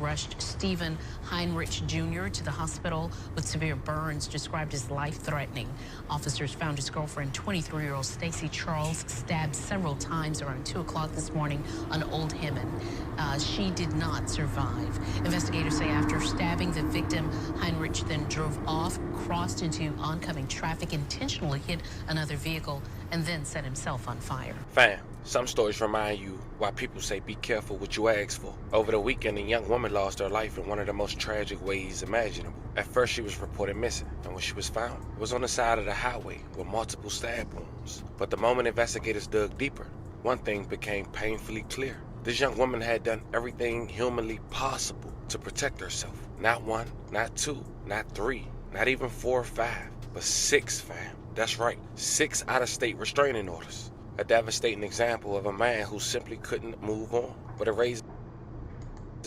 rushed Stephen Heinrich Jr. to the hospital with severe burns described as life-threatening. Officers found his girlfriend, 23-year-old Stacy Charles, stabbed several times around 2 o'clock this morning on Old Hammond. She did not survive. Investigators say after stabbing the victim, Heinrich then drove off, crossed into oncoming traffic, intentionally hit another vehicle, and then set himself on fire. Fam, some stories remind you why people say be careful what you ask for. Over the weekend, a young woman lost her life in one of the most tragic ways imaginable. At first, she was reported missing, and when she was found, it was on the side of the highway with multiple stab wounds. But the moment investigators dug deeper, one thing became painfully clear. This young woman had done everything humanly possible to protect herself. Not one, not two, not three, not even 4 or 5, but 6, fam. That's right, 6 out-of-state restraining orders. A devastating example of a man who simply couldn't move on. But it raises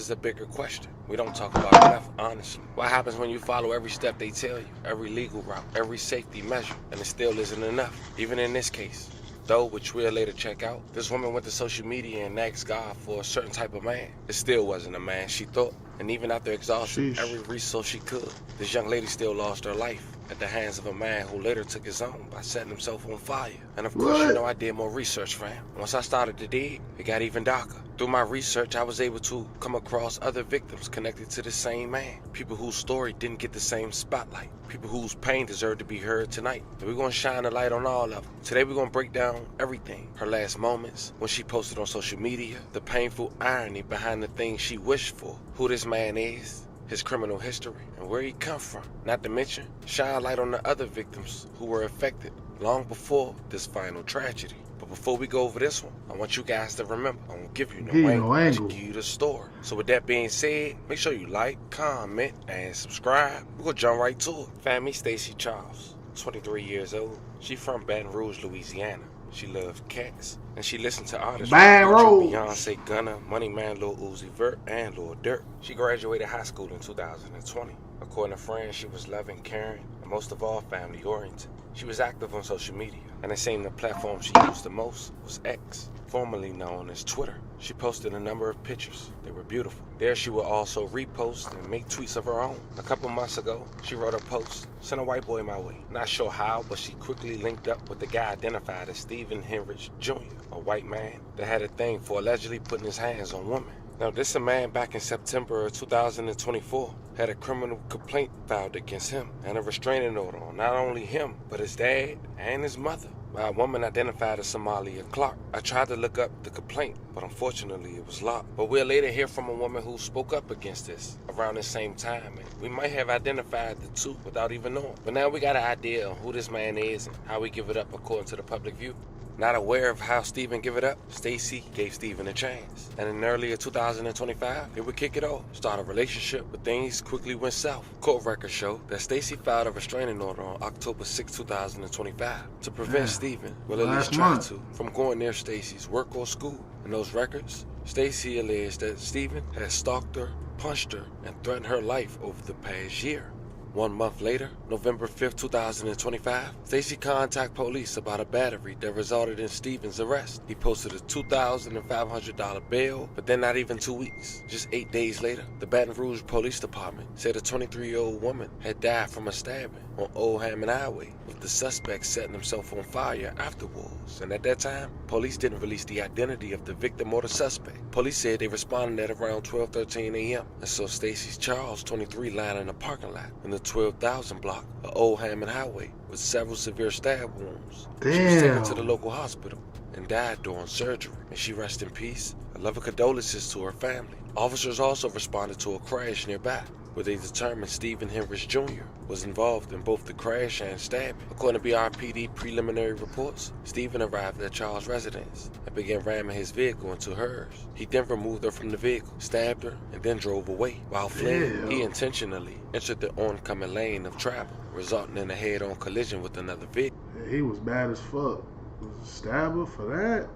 a bigger question we don't talk about enough, honestly. What happens when you follow every step they tell you, every legal route, every safety measure, and it still isn't enough? Even in this case, though, which we'll later check out, this woman went to social media and asked God for a certain type of man. It still wasn't a man she thought. And even after exhausting every resource she could, this young lady still lost her life at the hands of a man who later took his own by setting himself on fire. And of course, you know, I did more research, fam. Once I started to dig, it got even darker. Through my research, I was able to come across other victims connected to the same man. People whose story didn't get the same spotlight. People whose pain deserved to be heard tonight. And we're going to shine a light on all of them. Today, we're going to break down everything. Her last moments, when she posted on social media, the painful irony behind the things she wished for, who this man is, his criminal history, and where he come from. Not to mention, shine light on the other victims who were affected long before this final tragedy. But before we go over this one, I want you guys to remember, I won't give you no angle. I just give you the story. So with that being said, make sure you like, comment, and subscribe. We're gonna jump right to it. Family, Stacy Charles, 23 years old. She from Baton Rouge, Louisiana. She loves cats, and she listened to artists like Beyonce, Gunna, Money Man, Lil Uzi Vert, and Lil Durk. She graduated high school in 2020. According to friends, she was loving, caring, and most of all, family-oriented. She was active on social media, and it seemed the platform she used the most was X, formerly known as Twitter. She posted a number of pictures. They were beautiful. There she would also repost and make tweets of her own. A couple months ago, she wrote a post, "Sent a white boy my way." Not sure how, but she quickly linked up with the guy identified as Stephen Heinrich Jr., a white man that had a thing for allegedly putting his hands on women. Now, this a man back in September of 2024 had a criminal complaint filed against him and a restraining order on not only him, but his dad and his mother by a woman identified as Somalia Clark. I tried to look up the complaint, but unfortunately it was locked. But we'll later hear from a woman who spoke up against this around the same time, and we might have identified the two without even knowing. But now we got an idea of who this man is and how we give it up according to the public view. Not aware of how Stephen gave it up, Stacy gave Stephen a chance. And in earlier 2025, they would kick it off, start a relationship, but things quickly went south. Court records show that Stacy filed a restraining order on October 6, 2025 to prevent Stephen, well at least try to, from going near Stacy's work or school. In those records, Stacy alleged that Stephen had stalked her, punched her, and threatened her life over the past year. 1 month later, November 5th, 2025, Stacy contacted police about a battery that resulted in Stephen's arrest. He posted a $2,500 bail, but then not even 2 weeks. Just 8 days later, the Baton Rouge Police Department said a 23-year-old woman had died from a stabbing on Old Hammond Highway, with the suspect setting himself on fire afterwards. And at that time, police didn't release the identity of the victim or the suspect. Police said they responded at around 12:13 a.m. and saw Stacy Charles, 23, lying in a parking lot in the 12,000 block of Old Hammond Highway with several severe stab wounds. Damn. She was taken to the local hospital and died during surgery. And she rest in peace. A love of condolences to her family. Officers also responded to a crash nearby, where they determined Stephen Heinrich Jr. was involved in both the crash and stabbing. According to BRPD preliminary reports, Stephen arrived at Charles' residence and began ramming his vehicle into hers. He then removed her from the vehicle, stabbed her, and then drove away. While fleeing, he intentionally entered the oncoming lane of travel, resulting in a head-on collision with another vehicle. Yeah, he was bad as fuck. Was a stabber for that?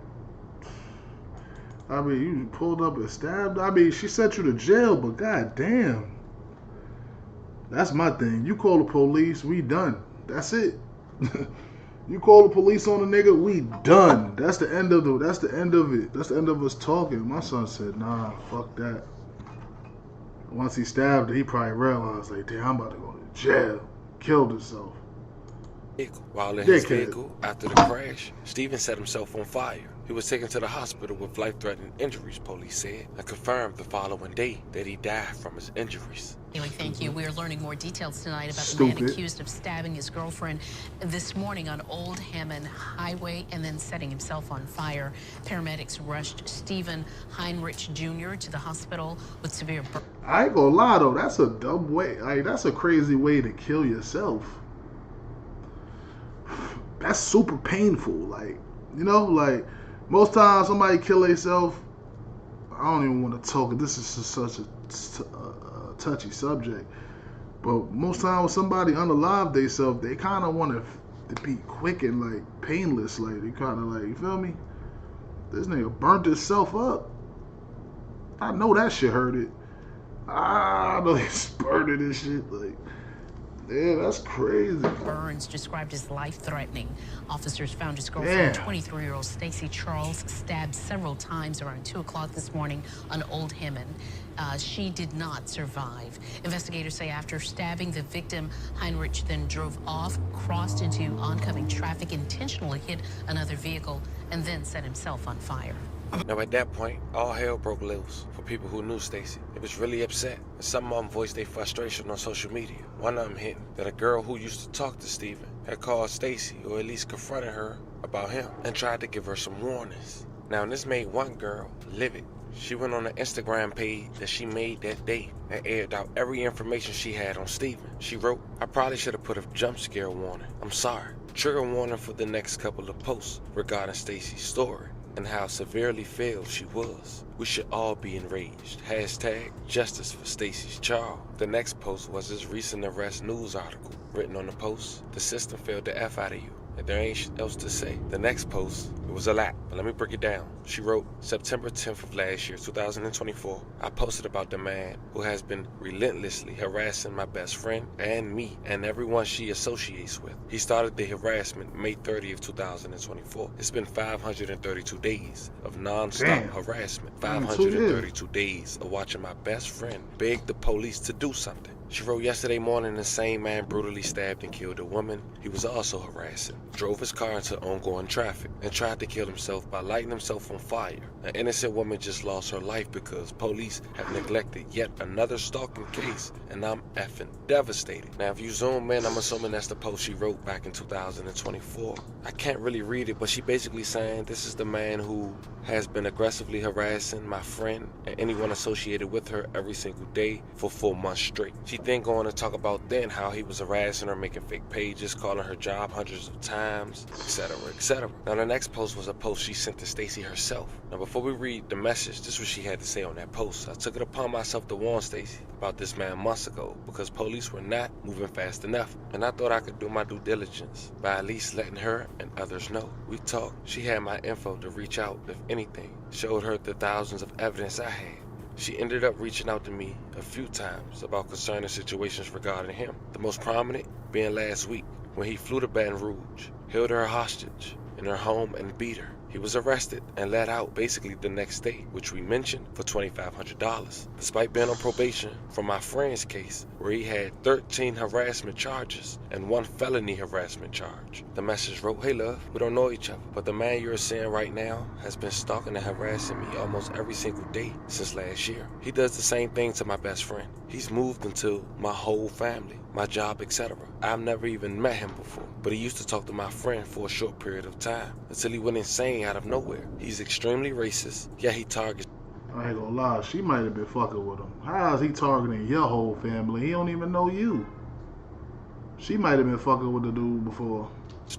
I mean, you pulled up and stabbed. I mean, she sent you to jail, but goddamn. That's my thing. You call the police, we done. That's it. You call the police on a nigga, we done. That's the end of it. That's the end of us talking. My son said, nah, fuck that. once he stabbed her, he probably realized, like, damn, I'm about to go to jail. Killed himself. While in his Dickhead. vehicle after the crash, Stephen set himself on fire. He was taken to the hospital with life-threatening injuries, police said, and confirmed the following day that he died from his injuries. Haley, thank you. We are learning more details tonight about the Stupid. man accused of stabbing his girlfriend this morning on Old Hammond Highway and then setting himself on fire. Paramedics rushed Stephen Heinrich Jr. to the hospital with severe burns. I ain't gonna lie though, that's a dumb way. Like, that's a crazy way to kill yourself. That's super painful. Like, you know, like most times somebody kill themselves. I don't even want to talk. This is just such a touchy subject. But most times when somebody unalive themselves, they kind of want to be quick and like painless. Like they kind of like, you feel me? This nigga burnt himself up. I know that shit hurt it. I know he's burning and shit. Like, yeah, that's crazy. Burns described as life-threatening. Officers found his girlfriend, Damn. 23-year-old Stacy Charles, stabbed several times around 2 o'clock this morning on Old Hammond. She did not survive. Investigators say after stabbing the victim, Heinrich then drove off, crossed into oncoming traffic, intentionally hit another vehicle, and then set himself on fire. Now at that point, all hell broke loose for people who knew Stacy. They was really upset, and some of them voiced their frustration on social media. One of them hinted that a girl who used to talk to Stephen had called Stacy, or at least confronted her about him, and tried to give her some warnings. Now this made one girl livid. She went on the Instagram page that she made that day and aired out every information she had on Stephen. She wrote, "I probably should have put a jump scare warning. I'm sorry. Trigger warning for the next couple of posts regarding Stacy's story and how severely failed she was. We should all be enraged. Hashtag justice for Stacy's child." The next post was his recent arrest news article. Written on the post, "The system failed the F out of you, and there ain't shit else to say." The next post, it was a lot, but let me break it down. She wrote, "September 10th of last year, 2024, I posted about the man who has been relentlessly harassing my best friend and me and everyone she associates with. He started the harassment May 30th, 2024. It's been 532 days of non-stop Damn. harassment. Damn, 532 days of watching my best friend beg the police to do something." She wrote, "Yesterday morning, the same man brutally stabbed and killed a woman he was also harassing, drove his car into ongoing traffic, and tried to kill himself by lighting himself on fire. An innocent woman just lost her life because police have neglected yet another stalking case, and I'm effing devastated." Now, if you zoom in, I'm assuming that's the post she wrote back in 2024. I can't really read it, but she basically saying this is the man who has been aggressively harassing my friend and anyone associated with her every single day for 4 months straight. She then going to talk about then how he was harassing her, making fake pages, calling her job hundreds of times, etc., etc. Now the next post was a post she sent to Stacy herself. Now before we read the message, this is what she had to say on that post. "I took it upon myself to warn Stacy about this man months ago because police were not moving fast enough, and I thought I could do my due diligence by at least letting her and others know. We talked. She had my info to reach out if anything. Showed her the thousands of evidence I had. She ended up reaching out to me a few times about concerning situations regarding him. The most prominent being last week when he flew to Baton Rouge, held her hostage in her home and beat her. He was arrested and let out basically the next day, which we mentioned, for $2,500. Despite being on probation from my friend's case, where he had 13 harassment charges and 1 felony harassment charge." The message wrote, "Hey love, we don't know each other, but the man you're seeing right now has been stalking and harassing me almost every single day since last year. He does the same thing to my best friend. He's moved into my whole family, my job, etc. I've never even met him before, but he used to talk to my friend for a short period of time until he went insane out of nowhere. He's extremely racist, yet he targets..." I ain't gonna lie, she might have been fucking with him. How is he targeting your whole family? He don't even know you. She might have been fucking with the dude before.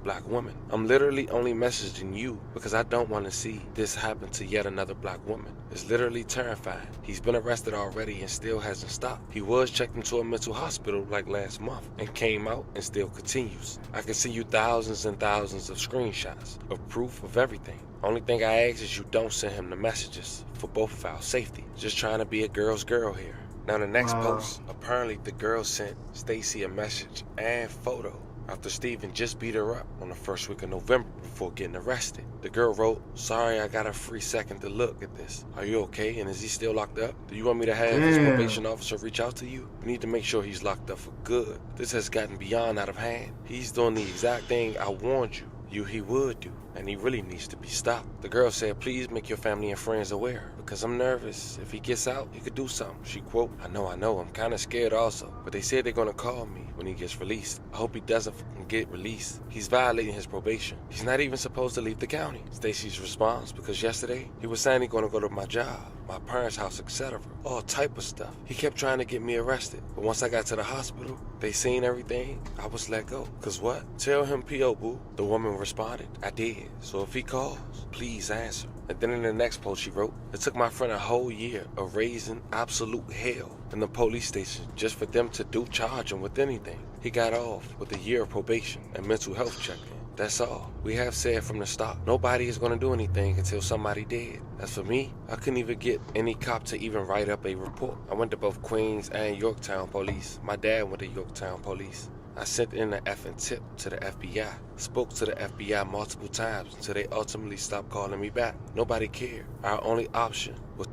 Black woman. "I'm literally only messaging you because I don't want to see this happen to yet another black woman. It's literally terrifying. He's been arrested already and still hasn't stopped. He was checked into a mental hospital like last month and came out and still continues. I can send you thousands and thousands of screenshots of proof of everything. Only thing I ask is you don't send him the messages for both of our safety. Just trying to be a girl's girl here." Now the next post, apparently the girl sent Stacy a message and photo after Steven just beat her up on the first week of November before getting arrested. The girl wrote, "Sorry, I got a free second to look at this. Are you okay? And is he still locked up? Do you want me to have his probation officer reach out to you? We need to make sure he's locked up for good. This has gotten beyond out of hand. He's doing the exact thing I warned you he would do, and he really needs to be stopped." The girl said, "Please make your family and friends aware, because I'm nervous. If he gets out, he could do something." She quote, I know, I'm kind of scared also, but they said they're gonna call me when he gets released. I hope he doesn't get released. He's violating his probation. He's not even supposed to leave the county." Stacy's response, "Because yesterday, he was saying he's gonna go to my job, my parents' house, etc. All type of stuff. He kept trying to get me arrested, but once I got to the hospital, they seen everything, I was let go." "'Cause what?" "Tell him P.O. boo." The woman responded, "I did. So if he calls, please answer." And then in the next post she wrote, "It took my friend a whole year of raising absolute hell in the police station just for them to charge him with anything. He got off with a year of probation and mental health check-in. That's all. We have said from the start, nobody is going to do anything until somebody dead. As for me, I couldn't even get any cop to even write up a report. I went to both Queens and Yorktown police. My dad went to Yorktown police. I sent in an effing tip to the FBI. Spoke to the FBI multiple times until they ultimately stopped calling me back. Nobody cared. Our only option was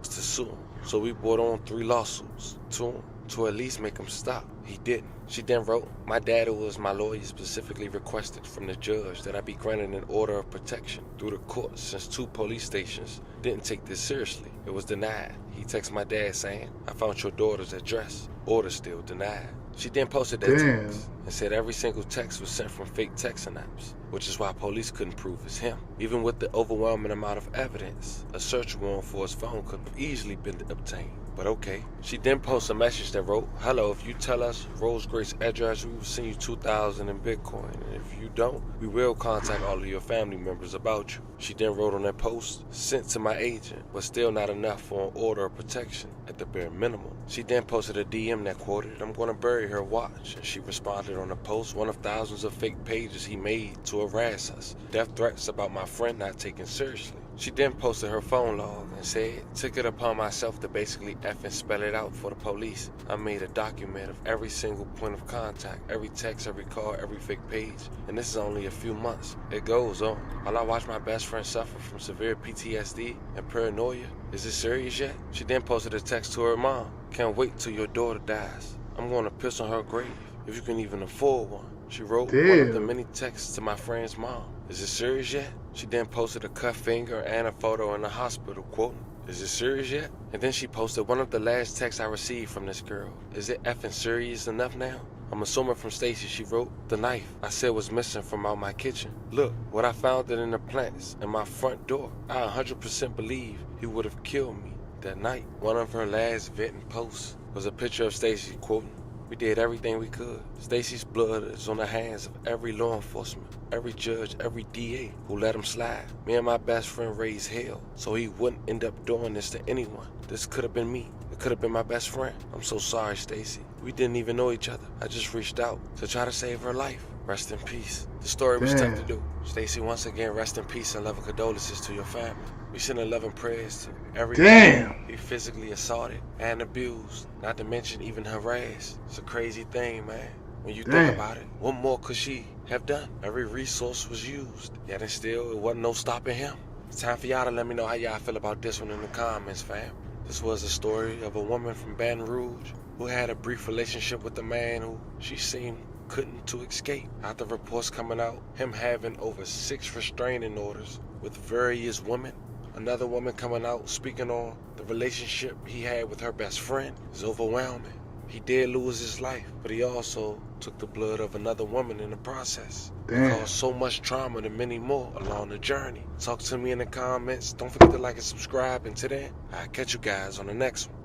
to sue him. So we brought on 3 lawsuits to him to at least make him stop. He didn't." She then wrote, "My dad, who was my lawyer, specifically requested from the judge that I be granted an order of protection through the courts since 2 police stations didn't take this seriously. It was denied. He texted my dad saying, 'I found your daughter's address. Order still denied.'" She then posted that text and said every single text was sent from fake texting apps, which is why police couldn't prove it's him. Even with the overwhelming amount of evidence, a search warrant for his phone could have easily been obtained. But okay. She then posted a message that wrote, "Hello, if you tell us Rose Grace's address, we will send you 2,000 in Bitcoin. And if you don't, we will contact all of your family members about you." She then wrote on that post, "Sent to my agent, but still not enough for an order of protection at the bare minimum." She then posted a DM that quoted, "I'm going to bury her watch." And she responded on a post, one of thousands of fake pages he made to harass us. Death threats about my friend not taken seriously. She then posted her phone log and said, "Took it upon myself to basically effing spell it out for the police. I made a document of every single point of contact, every text, every call, every fake page. And this is only a few months." It goes on. "While I watched my best friend suffer from severe PTSD and paranoia. Is it serious yet?" She then posted a text to her mom. "Can't wait till your daughter dies. I'm going to piss on her grave, if you can even afford one." She wrote one of the many texts to my friend's mom. "Is it serious yet?" She then posted a cut finger and a photo in the hospital, quoting, "Is it serious yet?" And then she posted one of the last texts I received from this girl. "Is it effing serious enough now?" I'm assuming from Stacy. She wrote, "The knife I said was missing from out my kitchen. Look, what I found it in the plants in my front door. I 100% believe he would have killed me that night." One of her last venting posts was a picture of Stacy, quoting, "We did everything we could. Stacy's blood is on the hands of every law enforcement, every judge, every DA who let him slide. Me and my best friend raised hell so he wouldn't end up doing this to anyone. This could have been me. It could have been my best friend. I'm so sorry, Stacy. We didn't even know each other. I just reached out to try to save her life. Rest in peace." The story was tough to do. Stacy, once again, rest in peace and loving condolences to your family. We send 11 prayers to everyone he physically assaulted and abused, not to mention even harassed. It's a crazy thing, man. When you think about it, what more could she have done? Every resource was used, yet and still, it wasn't no stopping him. It's time for y'all to let me know how y'all feel about this one in the comments, fam. This was a story of a woman from Baton Rouge who had a brief relationship with a man who she seemed couldn't to escape. After reports coming out, him having over 6 restraining orders with various women. Another woman coming out speaking on the relationship he had with her best friend is overwhelming. He did lose his life, but he also took the blood of another woman in the process. It caused so much trauma to many more along the journey. Talk to me in the comments. Don't forget to like and subscribe. And to that, I'll catch you guys on the next one.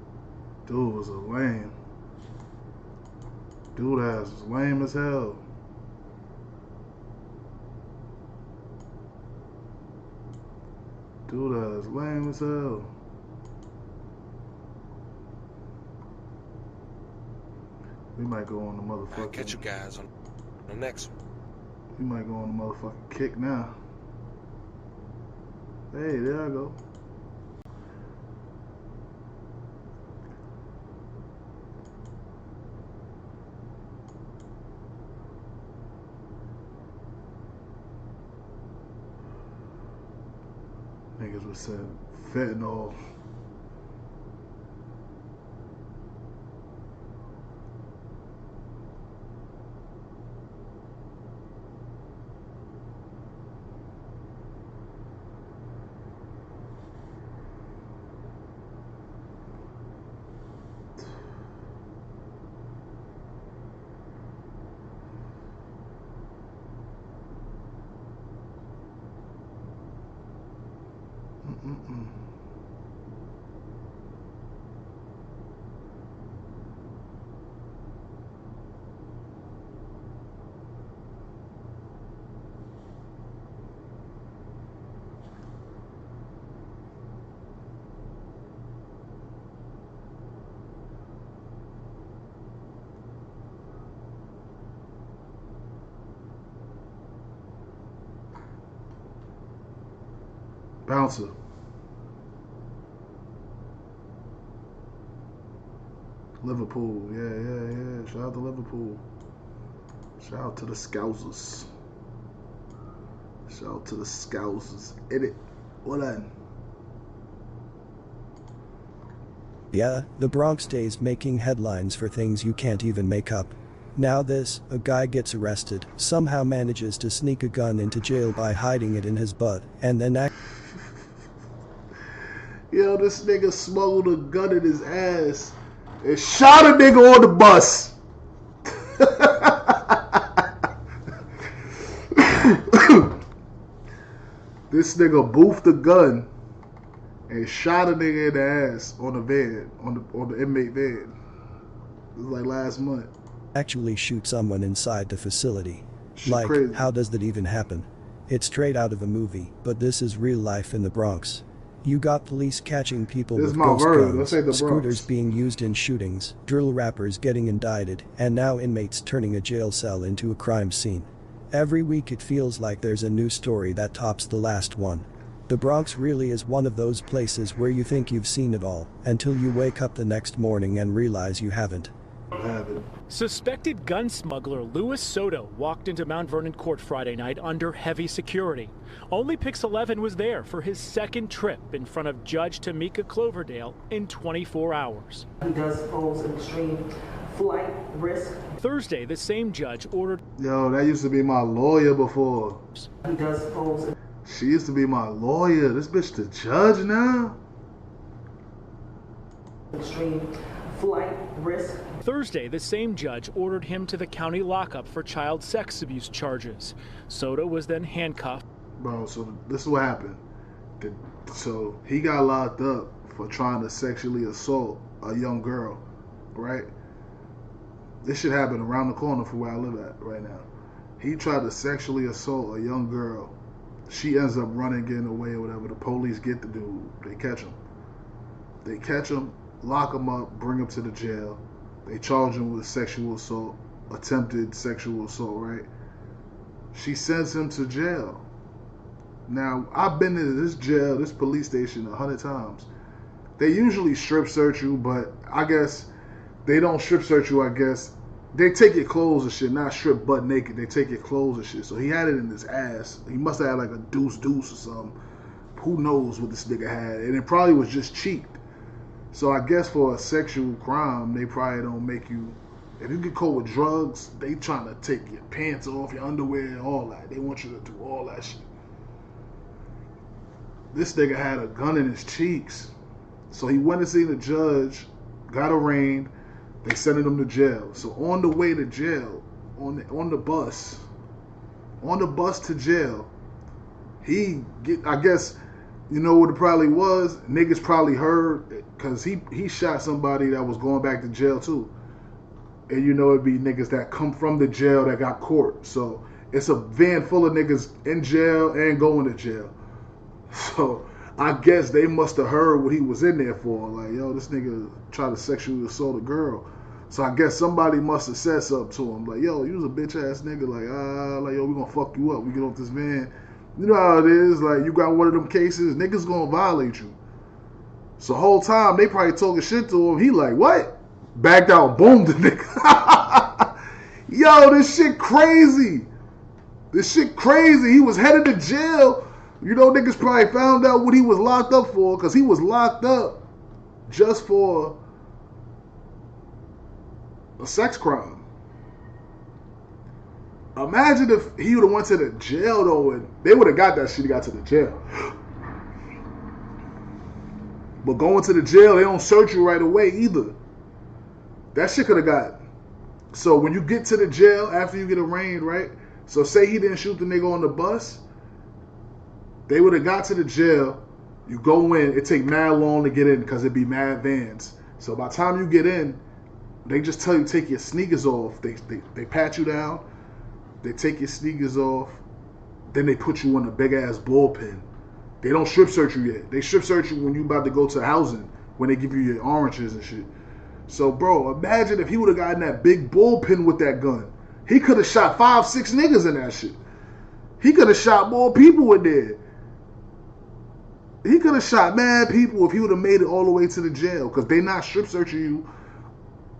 Dude was a lame. Dude ass was lame as hell. Dude ass lame as hell. We might go on the motherfucking... I'll catch you guys on the next one. We might go on the motherfucking kick now. Hey, there I go. niggas was saying fentanyl. Bouncer. Liverpool. Yeah. Shout out to Liverpool. Shout out to the Scousers. Shout out to the Scousers. In it. What on? Yeah, the Bronx days making headlines for things you can't even make up. Now this, a guy gets arrested, somehow manages to sneak a gun into jail by hiding it in his butt, and then Yo, this nigga smuggled a gun in his ass and shot a nigga on the bus. This nigga boofed a gun and shot a nigga in the ass on the van, on the inmate van. It was like last month. actually shoot someone inside the facility. Shit Like, crazy. how does that even happen? It's straight out of a movie, but this is real life in the Bronx. You got police catching people This with is my ghost version. guns, Let's say the Bronx. scooters being used in shootings, drill rappers getting indicted, and now inmates turning a jail cell into a crime scene. Every week it feels like there's a new story that tops the last one. The Bronx really is one of those places where you think you've seen it all, until you wake up the next morning and realize you haven't. Suspected gun smuggler Louis Soto walked into Mount Vernon court Friday night under heavy security. Only Pix 11 was there for his second trip in front of Judge Tamika Cloverdale in 24 hours. He does pose an extreme flight risk. Thursday, the same judge ordered Yo, that used to be my lawyer before. He does pose an She used to be my lawyer. This bitch the judge now? extreme flight risk. Thursday, the same judge ordered him to the county lockup for child sex abuse charges. Soto was then handcuffed. Bro, so this is what happened. So he got locked up for trying to sexually assault a young girl, right? This shit happened around the corner from where I live at right now. He tried to sexually assault a young girl. She ends up running, getting away or whatever. The police get the dude. They catch him. They catch him, lock him up, bring him to the jail. They charge him with sexual assault, attempted sexual assault, right? She sends him to jail. Now, I've been to this jail, this police station 100 times. They usually strip search you, but I guess they don't strip search you, I guess. They take your clothes and shit, not strip butt naked. They take your clothes and shit. So he had it in his ass. He must have had like a deuce or something. Who knows what this nigga had. And it probably was just cheap. So I guess for a sexual crime, they probably don't make you... If you get caught with drugs, they trying to take your pants off, your underwear, and all that. They want you to do all that shit. This nigga had a gun in his cheeks. So he went to see the judge, got arraigned. They sent him to jail. So on the way to jail, on the bus to jail, I guess, you know what it probably was? Niggas probably heard, because he shot somebody that was going back to jail too. And you know it'd be niggas that come from the jail that got caught. So it's a van full of niggas in jail and going to jail. So I guess they must have heard what he was in there for. Like, yo, this nigga tried to sexually assault a girl. So I guess somebody must have said something to him. Like, yo, you was a bitch ass nigga. Like, yo, we gonna fuck you up. We get off this van. You know how it is. Like, you got one of them cases, niggas gonna violate you. So the whole time, they probably talking shit to him. He like, what? Backed out, boomed the nigga. Yo, this shit crazy. This shit crazy. He was headed to jail You know, niggas probably found out what he was locked up for, because he was locked up just for a sex crime. Imagine if he would have went to the jail, though, and they would have got that shit and got to the jail. But going to the jail, they don't search you right away either. That shit could have got. So when you get to the jail after you get arraigned, right? So say he didn't shoot the nigga on the bus. They would have got to the jail. You go in. It take mad long to get in because it be mad vans. So by the time you get in, they just tell you take your sneakers off. They pat you down. They take your sneakers off. Then they put you in a big ass bullpen. They don't strip search you yet. They strip search you when you about to go to housing, when they give you your oranges and shit. So, bro, imagine if he would have gotten that big bullpen with that gun. He could have shot 5, 6 niggas in that shit. He could have shot more people in there. He could have shot mad people if he would have made it all the way to the jail, because they not strip searching you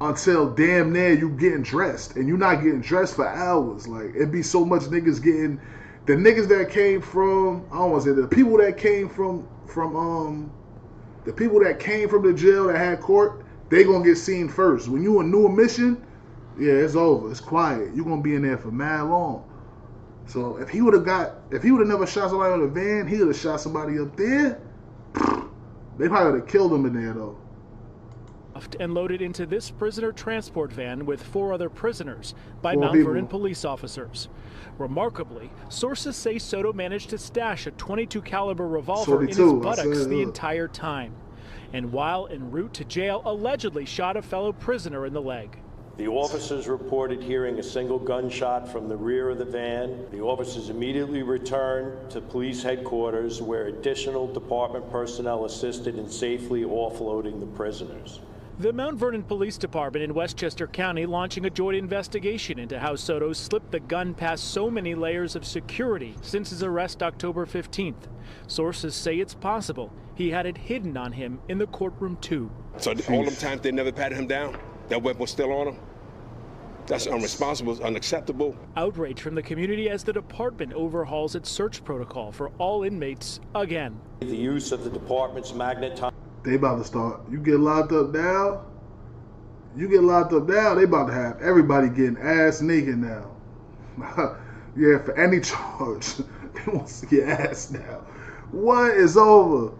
until damn near you getting dressed. And you not getting dressed for hours. Like, it'd be so much niggas getting... The niggas that came from, I don't want to say the people that came from the people that came from the jail that had court, they gonna get seen first. When you a new admission, yeah, it's over. It's quiet. You gonna be in there for mad long. So if he would have never shot somebody on the van, he would have shot somebody up there. They probably would have killed him in there though. And loaded into this prisoner transport van with 4 other prisoners by Mount Vernon police officers. Remarkably, sources say Soto managed to stash a .22 caliber revolver in his buttocks the entire time, and while en route to jail, allegedly shot a fellow prisoner in the leg. The officers reported hearing a single gunshot from the rear of the van. The officers immediately returned to police headquarters, where additional department personnel assisted in safely offloading the prisoners. The Mount Vernon Police Department in Westchester County launching a joint investigation into how Soto slipped the gun past so many layers of security since his arrest October 15th. Sources say it's possible he had it hidden on him in the courtroom too. So all them times they never patted him down? That weapon was still on him? That's irresponsible, unacceptable. Outrage from the community as the department overhauls its search protocol for all inmates again. The use of the department's magnetite. They about to start. You get locked up now. They about to have everybody getting ass naked now. Yeah, for any charge. They want to see your ass now. What is over?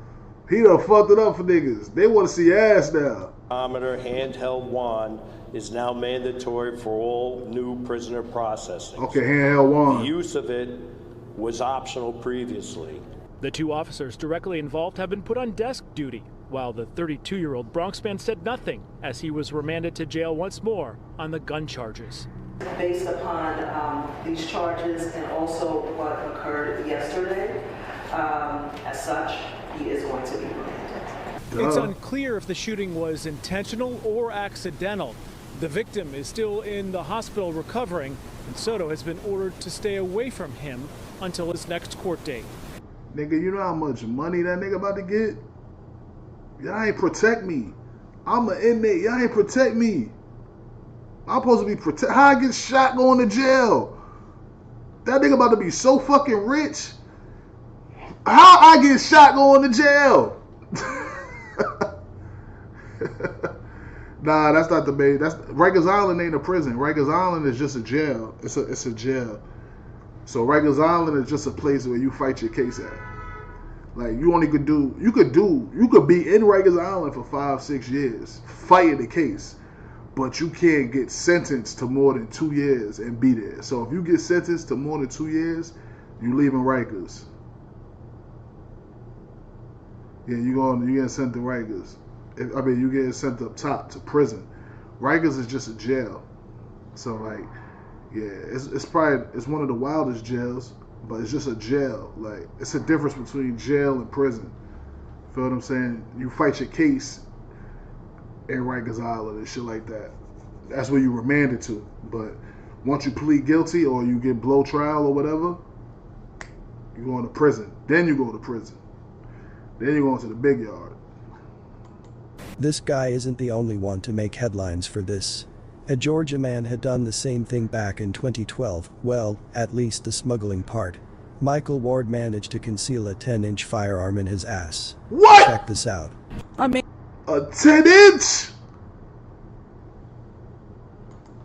He done fucked it up for niggas. They want to see ass now. Handheld wand is now mandatory for all new prisoner processing. Okay, handheld wand. The use of it was optional previously. The 2 officers directly involved have been put on desk duty, while the 32-year-old Bronx man said nothing as he was remanded to jail once more on the gun charges. Based upon these charges and also what occurred yesterday, as such, he is going to be remanded. It's unclear if the shooting was intentional or accidental. The victim is still in the hospital recovering, and Soto has been ordered to stay away from him until his next court date. Nigga, you know how much money that nigga about to get? Y'all ain't protect me. I'm an inmate. Y'all ain't protect me. I'm supposed to be protect. How I get shot going to jail? That nigga about to be so fucking rich. How I get shot going to jail? Nah, that's not the main. That's Rikers Island ain't a prison. Rikers Island is just a jail. It's a jail. So Rikers Island is just a place where you fight your case at. Like you could be in Rikers Island for 5, 6 years fighting the case, but you can't get sentenced to more than 2 years and be there. So if you get sentenced to more than 2 years, you leaving Rikers. Yeah, you getting sent to Rikers. You getting sent up top to prison. Rikers is just a jail. So like, yeah, it's one of the wildest jails, but it's just a jail. Like, it's a difference between jail and prison. Feel what I'm saying? You fight your case in Rikers Island and shit like that. That's where you remanded to. But once you plead guilty or you get blow trial or whatever, you go into prison. Then you go to prison. Then you go into the big yard. This guy isn't the only one to make headlines for this. A Georgia man had done the same thing back in 2012, well, at least the smuggling part. Michael Ward managed to conceal a 10-inch firearm in his ass. What? Check this out. A 10-inch?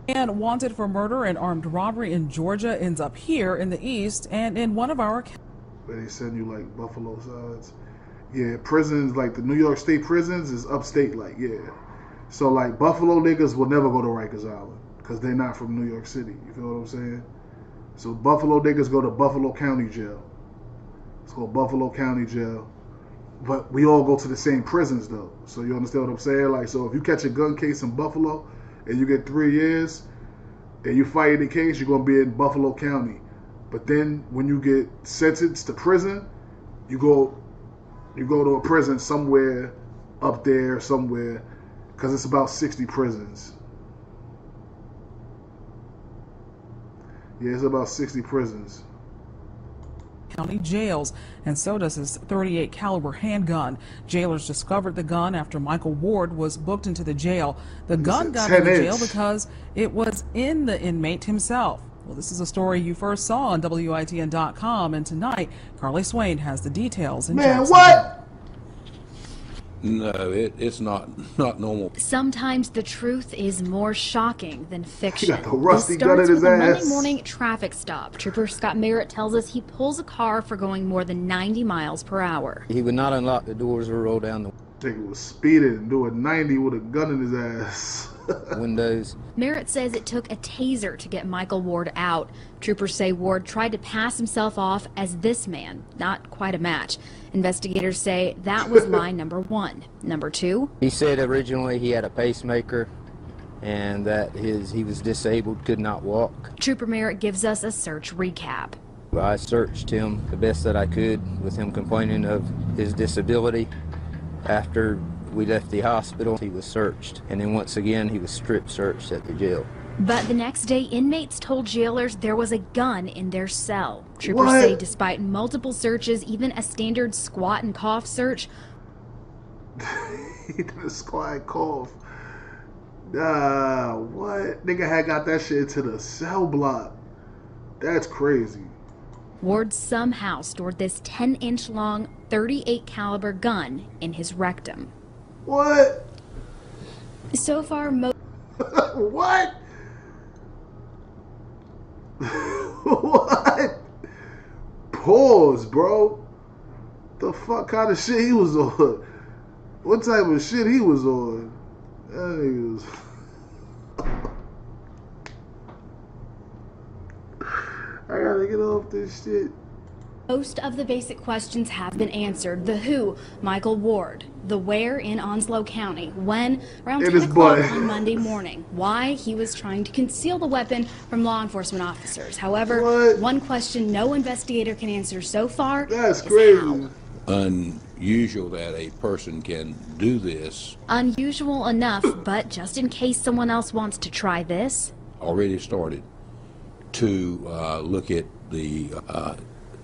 Man wanted for murder and armed robbery in Georgia ends up here in the East and in one of our... Where they send you like Buffalo sides. Yeah, prisons, like the New York State prisons is upstate, like, yeah. So like Buffalo niggas will never go to Rikers Island because they're not from New York City. You feel what I'm saying? So Buffalo niggas go to Buffalo County Jail. It's called Buffalo County Jail. But we all go to the same prisons though. So you understand what I'm saying? Like, so if you catch a gun case in Buffalo and you get 3 years and you fight the case, you're gonna be in Buffalo County. But then when you get sentenced to prison, you go to a prison somewhere up there, somewhere, because it's about 60 prisons. Yeah, it's about 60 prisons. County jails, and so does his .38 caliber handgun. Jailers discovered the gun after Michael Ward was booked into the jail. The gun got in the jail because it was in the inmate himself. Well, this is a story you first saw on WITN.com, and tonight, Carly Swain has the details. Man, what? No, it's not normal. Sometimes the truth is more shocking than fiction. He got the rusty This gun in starts his with a ass. Monday morning traffic stop. Trooper Scott Merritt tells us he pulls a car for going more than 90 miles per hour. He would not unlock the doors or roll down the Nigga was speeding and doing 90 with a gun in his ass. windows. Merritt says it took a taser to get Michael Ward out. Troopers say Ward tried to pass himself off as this man, not quite a match. Investigators say that was lie number one. Number two? He said originally he had a pacemaker and that he was disabled, could not walk. Trooper Merritt gives us a search recap. I searched him the best that I could with him complaining of his disability. After we left the hospital, he was searched, and then once again he was strip searched at the jail. But the next day, inmates told jailers there was a gun in their cell. Troopers say despite multiple searches, even a standard squat and cough search. He did a squat and cough. What? Nigga had got that shit to the cell block. That's crazy. Ward somehow stored this 10-inch long .38 caliber gun in his rectum. What? So far, What? What? Pause, bro. The fuck kind of shit he was on? What type of shit he was on? That nigga was... I gotta get off this shit. Most of the basic questions have been answered. The who, Michael Ward. The where, in Onslow County. When, around 10 o'clock on Monday morning. Why, he was trying to conceal the weapon from law enforcement officers. However, one question no investigator can answer so far is how. Unusual that a person can do this. Unusual enough, but just in case someone else wants to try this. Already started to look at the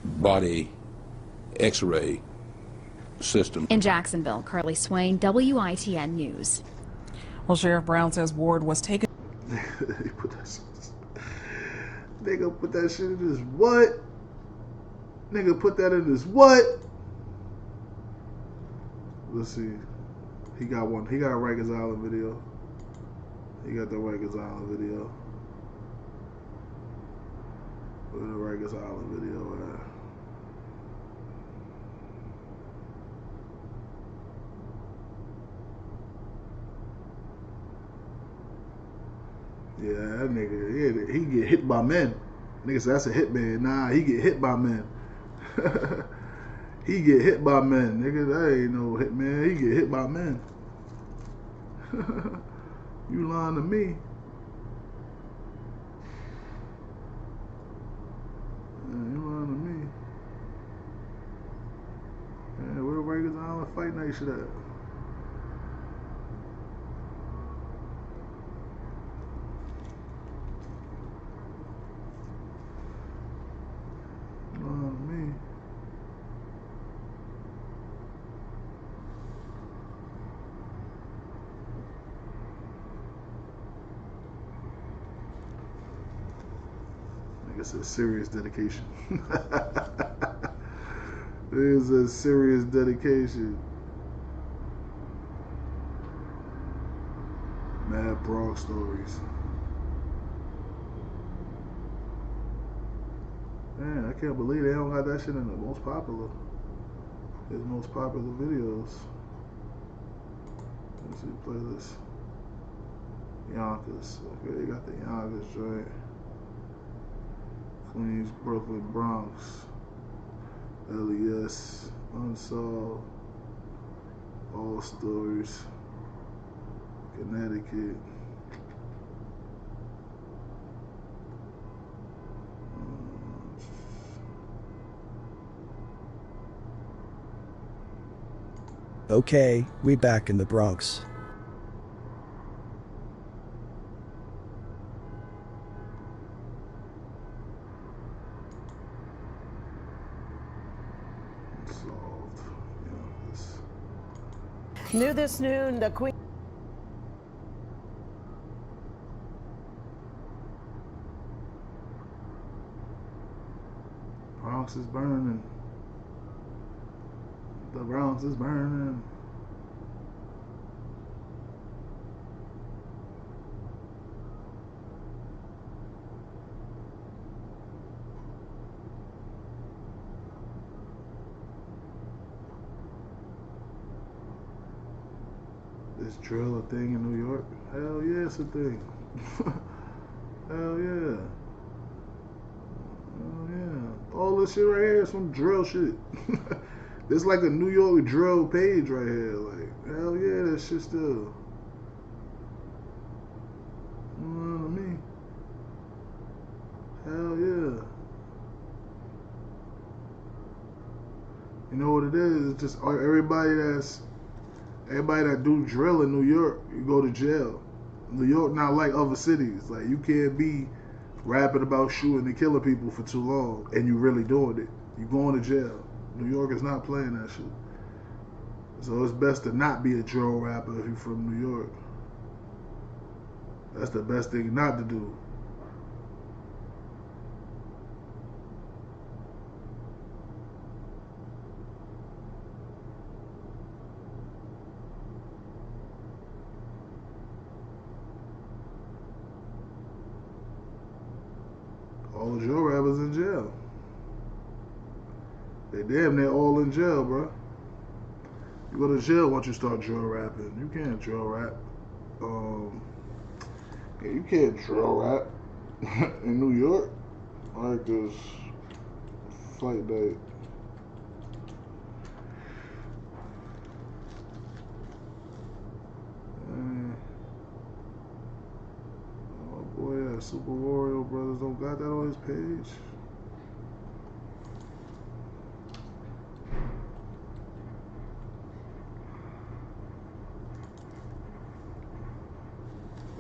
body x-ray system. In Jacksonville, Carly Swain, WITN News. Well, Sheriff Brown says Ward was taken. Nigga put that shit in his what? Nigga put that in his what? Let's see. He got one. He got a Rikers Island video. He got the Rikers Island video. Where the Rikers Island video at? Yeah, that nigga, he get hit by men. Nigga said that's a hitman. Nah, he get hit by men. He get hit by men. Nigga, that ain't no hitman. He get hit by men. You lying to me. You lying to me. Yeah, where Rikers Island Fight Night shit at? Me. I guess it's serious dedication. is a serious dedication. Mad Bronx stories. Man, I can't believe they don't got that shit in the most popular. His most popular videos. Let's see, playlist. Yonkers. Okay, they got the Yonkers joint. Queens, Brooklyn, Bronx. LES. Unsolved. All Stories. Connecticut. Okay, we back in the Bronx. New this noon, the Queen. Bronx is burning. The Bronx is burning. Is drill a thing in New York? Hell yeah, it's a thing. Hell yeah. Hell yeah. All this shit right here is some drill shit. There's like a New York drill page right here. Like, hell yeah, that shit still. You know what I mean? Hell yeah. You know what it is? It's just everybody that do drill in New York, you go to jail. New York not like other cities. Like, you can't be rapping about shooting and killing people for too long and you really doing it. You going to jail. New York is not playing that shit. So it's best to not be a drill rapper if you're from New York. That's the best thing not to do. All the drill rappers in jail. They damn near all in jail, bro. You go to jail once you start drill rapping. You can't drill rap. Yeah, you can't drill rap in New York. Like this fight night. Oh boy, yeah, Super Wario Brothers don't got that on his page.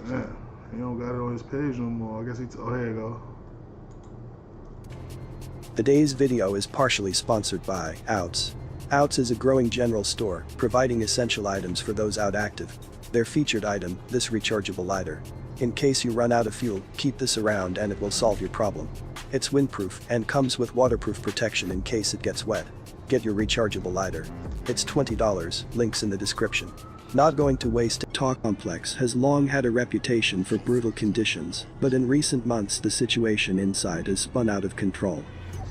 Damn, he don't got it on his page no more. I guess oh, here you go. Today's video is partially sponsored by Outs. Outs is a growing general store, providing essential items for those out active. Their featured item, this rechargeable lighter. In case you run out of fuel, keep this around and it will solve your problem. It's windproof and comes with waterproof protection in case it gets wet. Get your rechargeable lighter. It's $20, links in the description. Not going to waste it. Talk Complex has long had a reputation for brutal conditions, but in recent months the situation inside has spun out of control.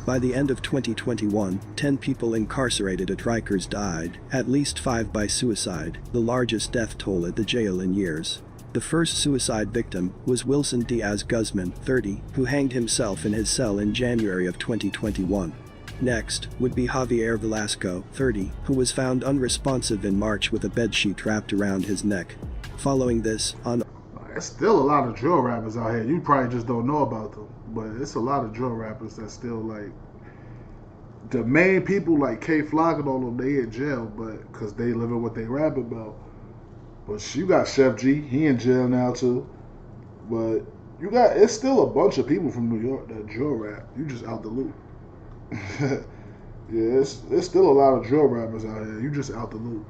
By the end of 2021, 10 people incarcerated at Rikers died, at least 5 by suicide, the largest death toll at the jail in years. The first suicide victim was Wilson Diaz Guzman, 30, who hanged himself in his cell in January of 2021. Next would be Javier Velasco, 30, who was found unresponsive in March with a bedsheet wrapped around his neck. Following this, there's still a lot of drill rappers out here. You probably just don't know about them. But it's a lot of drill rappers that still, like, the main people like K Flock and all of them, they in jail, but because they living what they rap about. But you got Chef G, he in jail now too. But it's still a bunch of people from New York that drill rap. You just out the loop. Yeah, it's still a lot of drill rappers out here. You just out the loop.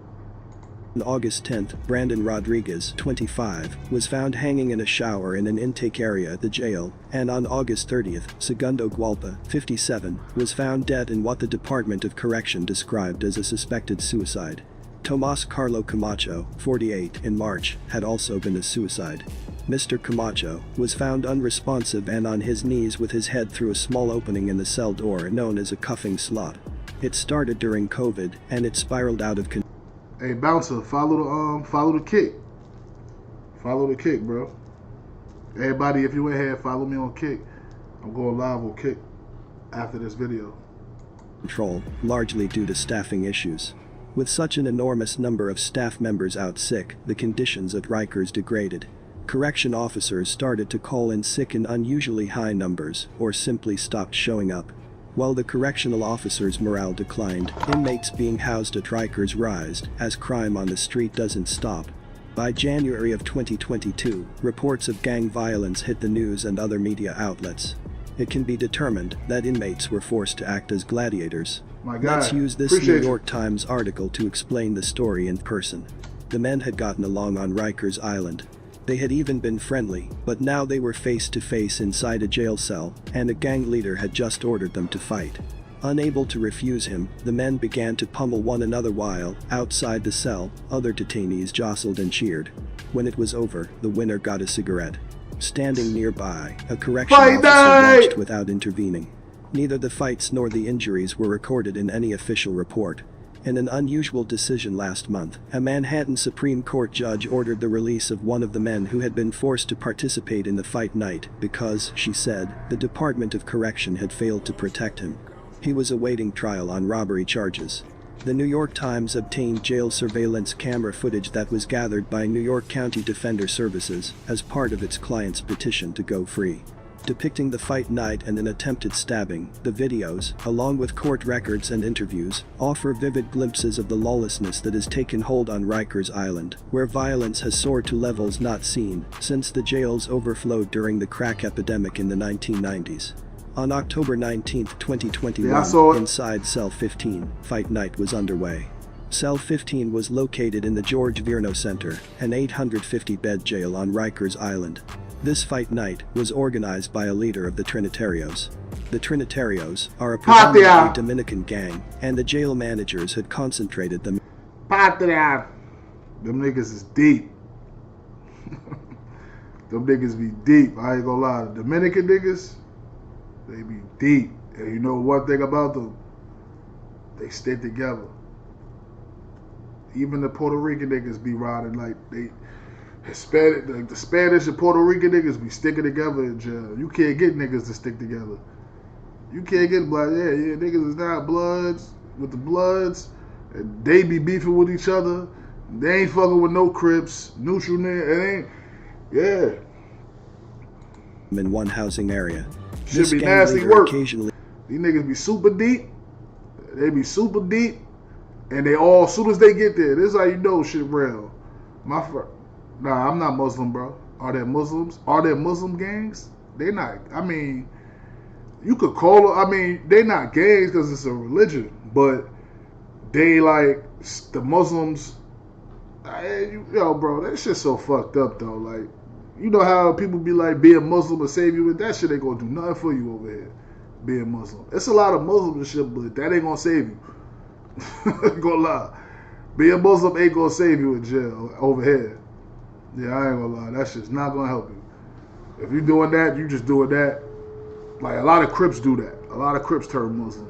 On August 10th, Brandon Rodriguez, 25, was found hanging in a shower in an intake area at the jail, and on August 30th, Segundo Gualpa, 57, was found dead in what the Department of Correction described as a suspected suicide. Tomas Carlo Camacho, 48, in March, had also been a suicide. Mr. Camacho was found unresponsive and on his knees with his head through a small opening in the cell door known as a cuffing slot. It started during COVID, and it spiraled out of control. Hey, bouncer, follow the kick. Follow the kick, bro. Everybody, if you ain't here, follow me on Kick. I'm going live on Kick after this video. Control, largely due to staffing issues. With such an enormous number of staff members out sick, the conditions at Rikers degraded. Correction officers started to call in sick in unusually high numbers, or simply stopped showing up. While the correctional officers' morale declined, inmates being housed at Rikers rised, as crime on the street doesn't stop. By January of 2022, reports of gang violence hit the news and other media outlets. It can be determined that inmates were forced to act as gladiators. My God. Let's use this New York Times article to explain the story in person. The men had gotten along on Rikers Island. They had even been friendly, but now they were face to face inside a jail cell, and a gang leader had just ordered them to fight. Unable to refuse him, the men began to pummel one another while, outside the cell, other detainees jostled and cheered. When it was over, the winner got a cigarette. Standing nearby, a correctional officer watched without intervening. Neither the fights nor the injuries were recorded in any official report. In an unusual decision last month, a Manhattan Supreme Court judge ordered the release of one of the men who had been forced to participate in the fight night because, she said, the Department of Correction had failed to protect him. He was awaiting trial on robbery charges. The New York Times obtained jail surveillance camera footage that was gathered by New York County Defender Services as part of its client's petition to go free. Depicting the fight night and an attempted stabbing, the videos, along with court records and interviews, offer vivid glimpses of the lawlessness that has taken hold on Rikers Island, where violence has soared to levels not seen since the jails overflowed during the crack epidemic in the 1990s. On October 19, 2021, inside Cell 15, Fight Night was underway. Cell 15 was located in the George Virno Center, an 850-bed jail on Rikers Island. This fight night was organized by a leader of the Trinitarios. The Trinitarios are a predominantly Dominican gang, and the jail managers had concentrated them. Patria. Them niggas is deep. Them niggas be deep. I ain't gonna lie. The Dominican niggas, they be deep. And you know one thing about them? They stick together. Even the Puerto Rican niggas be riding like they... Hispanic, like the Spanish and Puerto Rican niggas be sticking together in jail. You can't get niggas to stick together. You can't get black. Yeah, niggas is not bloods with the bloods. And they be beefing with each other. They ain't fucking with no Crips, neutral niggas. It ain't. Yeah. In one housing area. Should be nasty work. These niggas be super deep. They be super deep, and they all as soon as they get there, this is how you know shit real. Nah, I'm not Muslim, bro. Are there Muslims? Are there Muslim gangs? They not. I mean, you could call it. I mean, they not gangs because it's a religion, but they like the Muslims. Yo, bro, that shit's so fucked up though. Like, you know how people be like, being Muslim will save you, with that shit ain't gonna do nothing for you over here. Being Muslim, it's a lot of Muslim and shit, but that ain't gonna save you. Ain't gonna lie, being Muslim ain't gonna save you in jail over here. Yeah, I ain't gonna lie. That shit's not gonna help you. If you doing that, you just doing that. Like, a lot of Crips do that. A lot of Crips turn Muslim.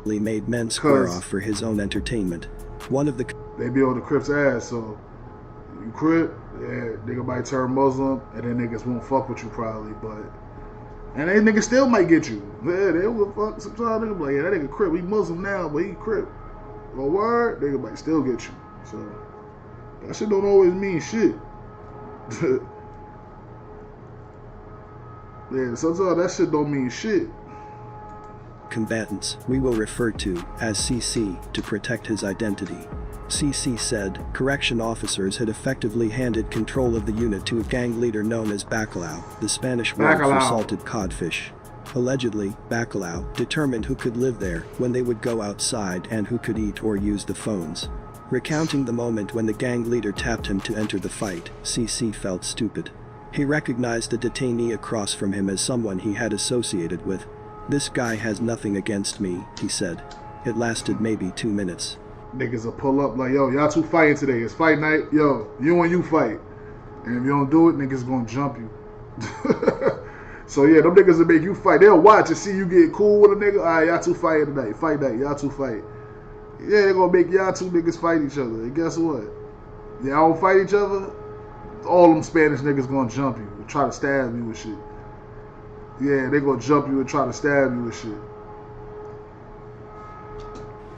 He made men square off for his own entertainment. One of the... They be on the Crips' ass, so... You Crip, yeah, nigga might turn Muslim, and then niggas won't fuck with you probably, but... And they niggas still might get you. Yeah, they will fuck. Sometimes nigga be like, yeah, that nigga Crip, he Muslim now, but he Crip. Well, word, nigga might still get you. So... That shit don't always mean shit. Yeah, sometimes that shit don't mean shit. Combatants, we will refer to as CC, to protect his identity. CC said correction officers had effectively handed control of the unit to a gang leader known as Bacalao, the Spanish word for salted codfish. Allegedly, Bacalao determined who could live there, when they would go outside, and who could eat or use the phones. Recounting the moment when the gang leader tapped him to enter the fight, CC felt stupid. He recognized the detainee across from him as someone he had associated with. "This guy has nothing against me," he said. It lasted maybe 2 minutes. Niggas will pull up like, yo, y'all two fighting today. It's fight night. Yo, you and you fight. And if you don't do it, niggas gonna jump you. So yeah, them niggas will make you fight. They'll watch and see you get cool with a nigga. All right, y'all two fighting tonight. Fight night. Y'all two fight. Yeah, they're gonna make y'all two niggas fight each other. And guess what? Y'all don't fight each other, all them Spanish niggas gonna jump you and try to stab you and shit. Yeah, they gonna jump you and try to stab you and shit.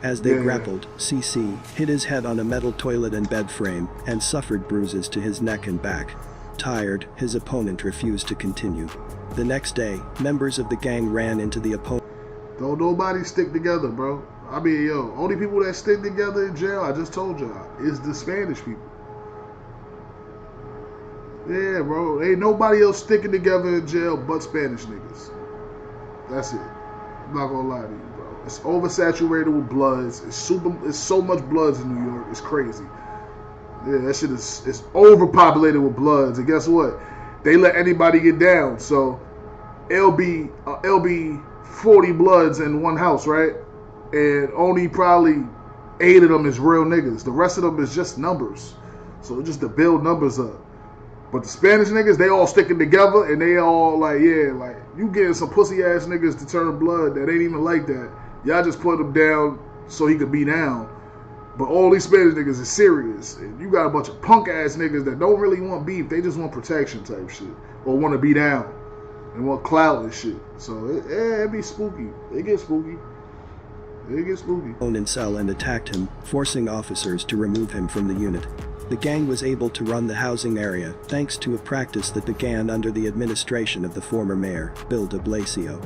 As they grappled, CC hit his head on a metal toilet and bed frame and suffered bruises to his neck and back. Tired, his opponent refused to continue. The next day, members of the gang ran into the opponent. Don't nobody stick together, bro. I mean, yo, only people that stick together in jail, I just told y'all, is the Spanish people. Yeah, bro. Ain't nobody else sticking together in jail but Spanish niggas. That's it. I'm not gonna lie to you, bro. It's oversaturated with bloods. It's so much bloods in New York. It's crazy. Yeah, that shit is overpopulated with bloods. And guess what? They let anybody get down. So it'll be 40 bloods in one house, right? And only probably 8 of them is real niggas. The rest of them is just numbers. So just to build numbers up. But the Spanish niggas, they all sticking together and they all like, yeah, like you getting some pussy ass niggas to turn blood that ain't even like that. Y'all just put him down so he could be down. But all these Spanish niggas is serious. And you got a bunch of punk ass niggas that don't really want beef. They just want protection type shit. Or want to be down. And want clout and shit. So it be spooky. It gets spooky. It gets spooky. In cell and attacked him, forcing officers to remove him from the unit. The gang was able to run the housing area thanks to a practice that began under the administration of the former mayor, Bill de Blasio.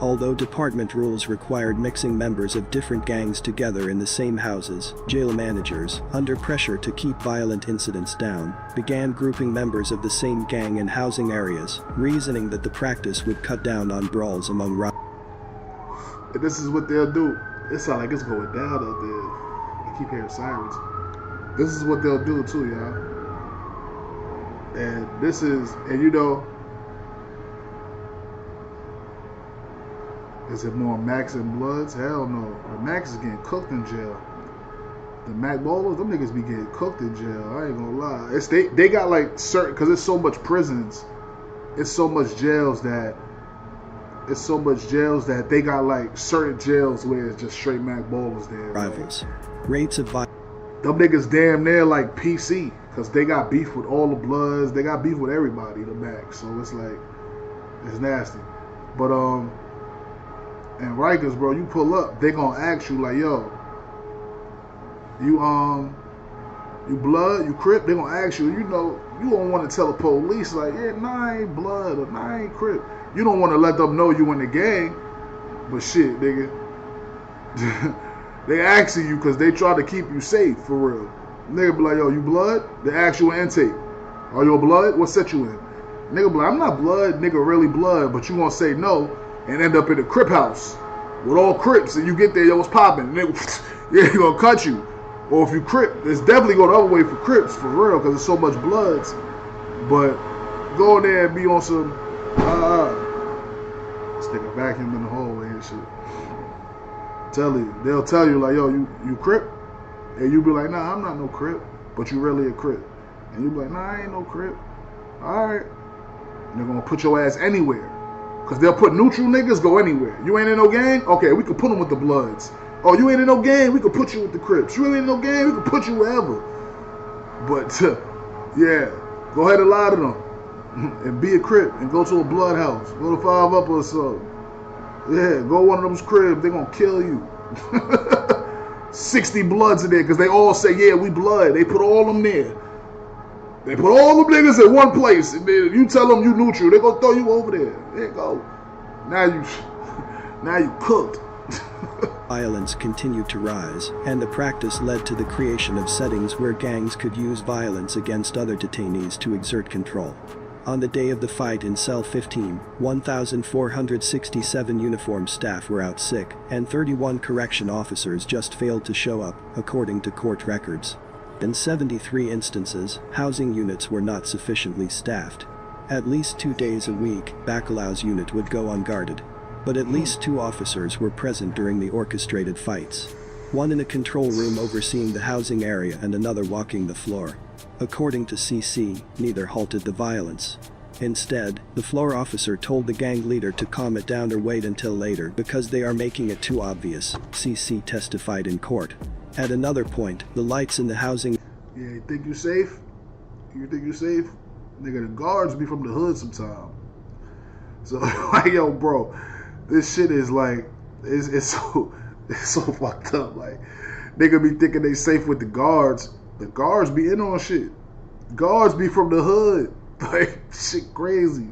Although department rules required mixing members of different gangs together in the same houses, jail managers, under pressure to keep violent incidents down, began grouping members of the same gang in housing areas, reasoning that the practice would cut down on brawls among robbers. And this is what they'll do. It sounds like it's going down out there. I keep hearing sirens. This is what they'll do too, y'all. And this is, and you know, is it more Max and Bloods? Hell no. The Max is getting cooked in jail. The Mac Bowlers, them niggas be getting cooked in jail. I ain't gonna lie. It's they got like certain, cause it's so much prisons. It's so much jails that they got like certain jails where it's just straight Mac Bowlers there. Rivals. Rates of violence. Them niggas damn near like PC, cause they got beef with all the Bloods. They got beef with everybody, the Mac. So it's like, it's nasty. But and Rikers, bro, you pull up, they gonna ask you like, yo, you Blood, you Crip? They gonna ask you, you know, you don't want to tell the police like, yeah, nah, I ain't Blood or nah, I ain't Crip. You don't want to let them know you in the gang, but shit, nigga. They asking you because they try to keep you safe, for real. Nigga be like, yo, you Blood? They ask you an intake. Are you a Blood? What set you in? Nigga be like, I'm not Blood, nigga really Blood, but you gonna say no and end up in a Crip house with all Crips, and you get there, yo, what's popping? Nigga, yeah, he gonna cut you. Or if you Crip, it's definitely going the other way for Crips, for real, because there's so much Bloods. But go in there and be on some, stick a vacuum in the hallway and shit. They'll tell you like, yo, you Crip? And you be like, nah, I'm not no Crip, but you really a Crip. And you be like, nah, I ain't no Crip. Alright. They're gonna put your ass anywhere. Cause they'll put neutral niggas go anywhere. You ain't in no gang? Okay, we can put them with the Bloods. Oh, you ain't in no gang? We can put you with the Crips. You ain't in no gang? We can put you wherever. But, yeah, go ahead and lie to them. And be a Crip and go to a Blood house. Go to 5 Up or something. Yeah, go one of those cribs. They're going to kill you. 60 Bloods in there because they all say, yeah, we Blood. They put all them there. They put all them niggas in one place. And then you tell them you neutral. They're going to throw you over there. There you go. Now you cooked. Violence continued to rise, and the practice led to the creation of settings where gangs could use violence against other detainees to exert control. On the day of the fight in Cell 15, 1,467 uniformed staff were out sick, and 31 correction officers just failed to show up, according to court records. In 73 instances, housing units were not sufficiently staffed. At least 2 days a week, Bacalau's unit would go unguarded. But at least 2 officers were present during the orchestrated fights. One in a control room overseeing the housing area and another walking the floor. According to CC, neither halted the violence. Instead, the floor officer told the gang leader to calm it down or wait until later because they are making it too obvious, CC testified in court. At another point, the lights in the housing... Yeah, you think you safe? You think you safe? Nigga, the guards be from the hood sometime. So, like, yo, bro, this shit is like, it's so fucked up. Like, nigga be thinking they safe with the guards. The guards be in on shit. Guards be from the hood. Like, shit crazy.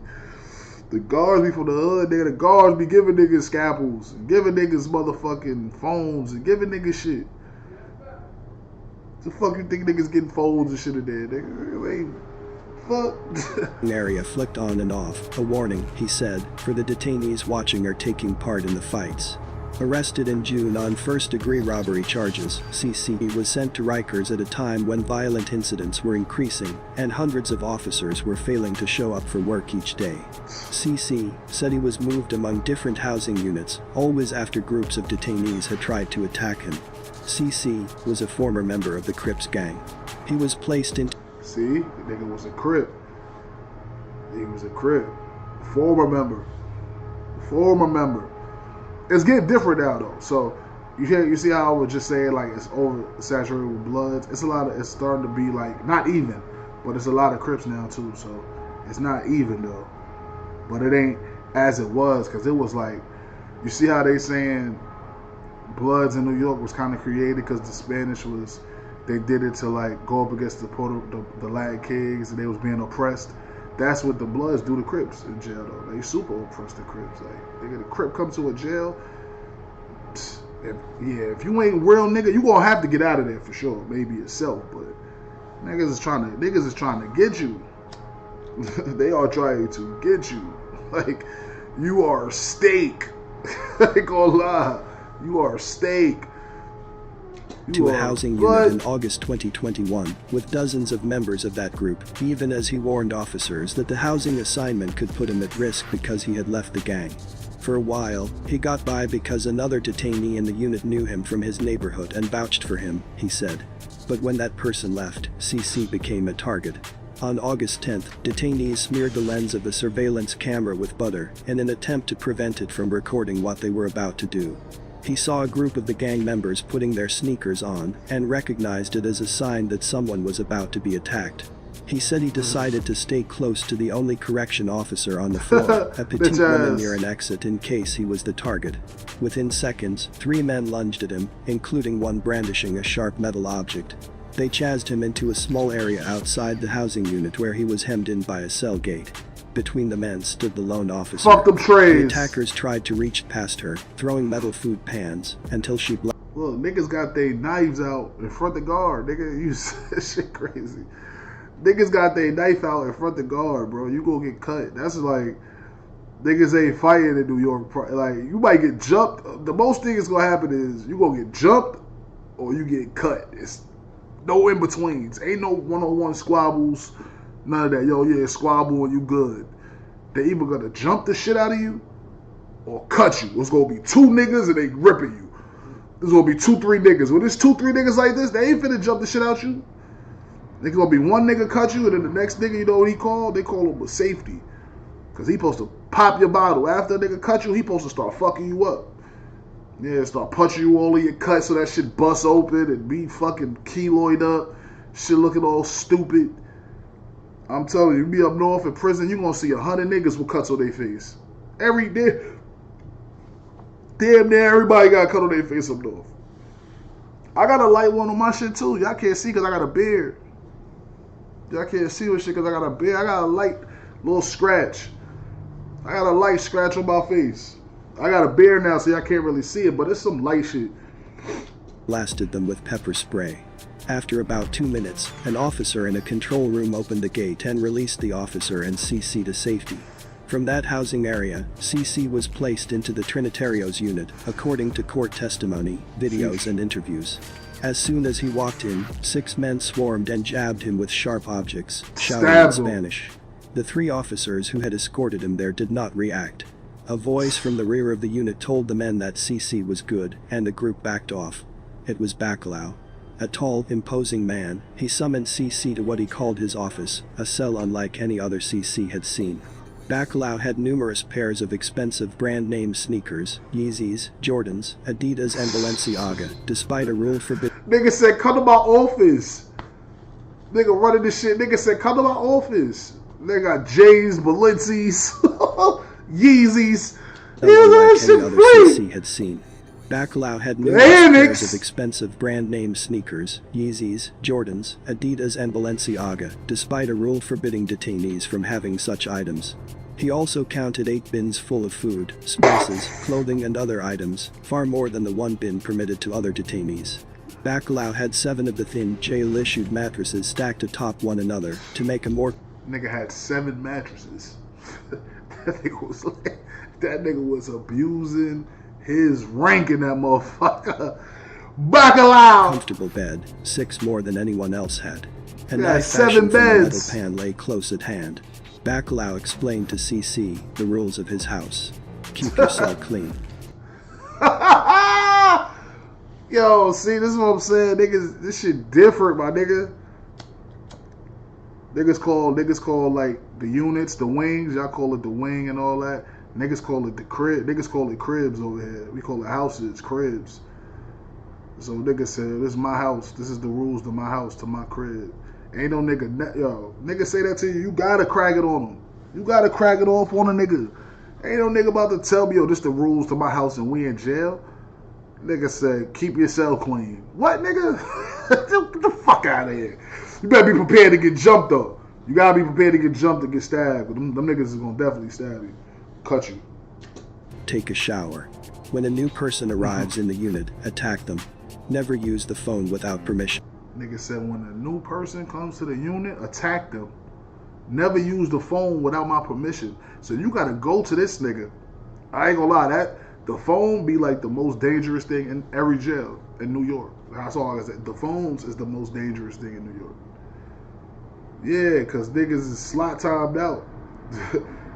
The guards be from the hood, nigga. The guards be giving niggas scalpels, and giving niggas motherfucking phones, and giving niggas shit. The fuck you think niggas getting phones and shit in there, nigga? Fuck. Area flicked on and off, a warning, he said, for the detainees watching or taking part in the fights. Arrested in June on first-degree robbery charges, CC was sent to Rikers at a time when violent incidents were increasing and hundreds of officers were failing to show up for work each day. CC said he was moved among different housing units, always after groups of detainees had tried to attack him. CC was a former member of the Crips gang. He was placed in... See? The nigga was a Crip. He was a Crip. Former member. It's getting different now though. So you see how I was just saying like it's oversaturated with Bloods. It's starting to be like not even, but it's a lot of Crips now too. So it's not even though, but it ain't as it was because it was like you see how they saying Bloods in New York was kind of created because the Spanish was they did it to like go up against the Latin Kings and they was being oppressed. That's what the Bloods do to Crips in jail, though. They super oppress the Crips. Like, they get a Crip come to a jail. If you ain't real nigga, you gonna have to get out of there for sure. Maybe yourself, but niggas is trying to get you. They are trying to get you. Like, you are steak. I ain't gonna lie. You are steak. To a housing unit in August 2021, with dozens of members of that group, even as he warned officers that the housing assignment could put him at risk because he had left the gang. For a while, he got by because another detainee in the unit knew him from his neighborhood and vouched for him, he said. But when that person left, CC became a target. On August 10th, detainees smeared the lens of the surveillance camera with butter in an attempt to prevent it from recording what they were about to do. He saw a group of the gang members putting their sneakers on and recognized it as a sign that someone was about to be attacked. He said he decided to stay close to the only correction officer on the floor, a petite woman near an exit in case he was the target. Within seconds, 3 men lunged at him, including one brandishing a sharp metal object. They chased him into a small area outside the housing unit where he was hemmed in by a cell gate. Between the men stood the lone officer. Fuck them trays. The attackers tried to reach past her, throwing metal food pans, until she Look, niggas got their knives out in front of the guard. Nigga, you shit crazy. Niggas got their knife out in front of the guard, bro. You gonna get cut. That's like, niggas ain't fighting in New York. Like, you might get jumped. The most thing that's gonna happen is you gonna get jumped or you get cut. It's no in-betweens. Ain't no one-on-one squabbles. None of that. Yo, yeah, squabble and you good. They either gonna jump the shit out of you or cut you. It's gonna be 2 niggas and they ripping you. There's gonna be 2-3 niggas. When there's 2-3 niggas like this, they ain't finna jump the shit out you. There's gonna be one nigga cut you and then the next nigga, you know what he called? They call him a safety. Cause he supposed to pop your bottle. After a nigga cut you, he supposed to start fucking you up. Yeah, start punching you all in your cut so that shit bust open and be fucking keloid up. Shit looking all stupid. I'm telling you, you be up north in prison, you gonna see 100 niggas with cuts on their face. Every day. Damn near everybody got a cut on their face up north. I got a light one on my shit too. Y'all can't see because I got a beard. Y'all can't see with shit because I got a beard. I got a light little scratch. I got a light scratch on my face. I got a beard now so y'all can't really see it, but it's some light shit. Blasted them with pepper spray. After about 2 minutes, an officer in a control room opened the gate and released the officer and CC to safety. From that housing area, CC was placed into the Trinitarios unit, according to court testimony, videos and interviews. As soon as he walked in, 6 men swarmed and jabbed him with sharp objects, shouting in Spanish. The 3 officers who had escorted him there did not react. A voice from the rear of the unit told the men that CC was good, and the group backed off. It was Bacalao. A tall, imposing man, he summoned CC to what he called his office, a cell unlike any other CC had seen. Bacalao had numerous pairs of expensive brand-name sneakers, Yeezys, Jordans, Adidas and Balenciaga, despite a rule forbidding. Nigga said, come to my office. Nigga running this shit. Nigga said, come to my office. They got J's, Balenci's, Yeezys. Unlike any other CC had seen. Bacalao had numerous pairs of expensive brand-name sneakers, Yeezys, Jordans, Adidas and Balenciaga, despite a rule forbidding detainees from having such items. He also counted 8 bins full of food, spices, clothing and other items, far more than the 1 bin permitted to other detainees. Bacalao had 7 of the thin jail-issued mattresses stacked atop one another to make a more... Nigga had 7 mattresses. That nigga was abusing his rank in that motherfucker. Bacalao! Comfortable bed, 6 more than anyone else had. A yeah, knife 7 fashioned from a metal beds. pan lay close at hand. Bacalao explained to CC the rules of his house. Keep your cell clean. Yo, see, this is what I'm saying. Niggas, this shit different, my nigga. Niggas call like the units, the wings. Y'all call it the wing and all that. Niggas call it the crib. Niggas call it cribs over here. We call it houses, cribs. So niggas said, this is my house. This is the rules to my house, to my crib. Ain't no nigga, yo, nigga say that to you, you gotta crack it on them. You gotta crack it off on a nigga. Ain't no nigga about to tell me, yo, this the rules to my house and we in jail. Nigga said, keep your cell clean. What, nigga? Get the fuck out of here. You better be prepared to get jumped, though. You gotta be prepared to get jumped and get stabbed. Them niggas is gonna definitely stab you. Cut you. Take a shower. When a new person arrives in the unit, attack them. Never use the phone without permission. Nigga said when a new person comes to the unit, attack them. Never use the phone without my permission. So you gotta go to this nigga. I ain't gonna lie, the phone be like the most dangerous thing in every jail in New York. That's all I said. The phones is the most dangerous thing in New York. Yeah, cause niggas is slot timed out.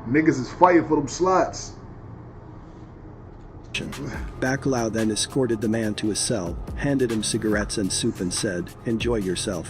Niggas is fighting for them slots. Bacalao then escorted the man to his cell, handed him cigarettes and soup and said, enjoy yourself.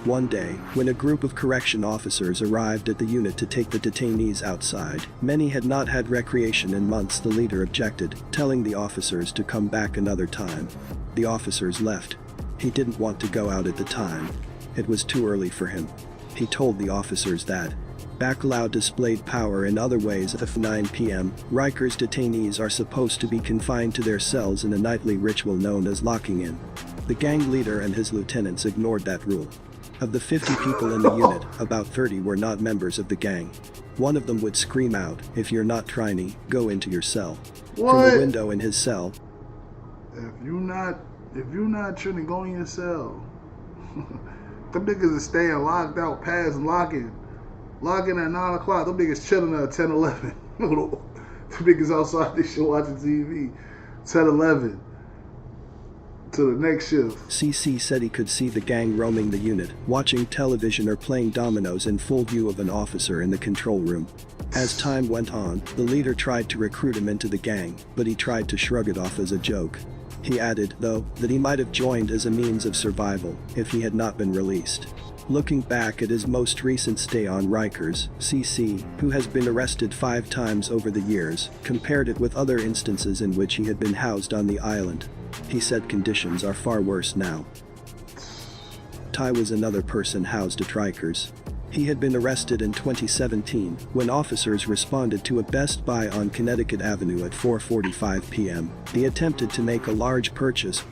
One day, when a group of correction officers arrived at the unit to take the detainees outside, many had not had recreation in months. The leader objected, telling the officers to come back another time. The officers left. He didn't want to go out at the time. It was too early for him. He told the officers that Bacalao displayed power in other ways. At 9 p.m., Rikers detainees are supposed to be confined to their cells in a nightly ritual known as locking in. The gang leader and his lieutenants ignored that rule. Of the 50 people in the unit, about 30 were not members of the gang. One of them would scream out, if you're not Trini, go into your cell. What? From the window in his cell. If you're not Trini, go in your cell. Them niggas is staying locked out past locking. Locking at 9 o'clock. Them niggas chilling at 10, 11. Them niggas outside this shit watching TV. 10, 11. To the next shift. CC said he could see the gang roaming the unit, watching television or playing dominoes in full view of an officer in the control room. As time went on, the leader tried to recruit him into the gang, but he tried to shrug it off as a joke. He added, though, that he might have joined as a means of survival if he had not been released. Looking back at his most recent stay on Rikers, CC, who has been arrested 5 times over the years, compared it with other instances in which he had been housed on the island. He said conditions are far worse now. Ty was another person housed at Rikers. He had been arrested in 2017 when officers responded to a Best Buy on Connecticut Avenue at 4:45 p.m. He attempted to make a large purchase.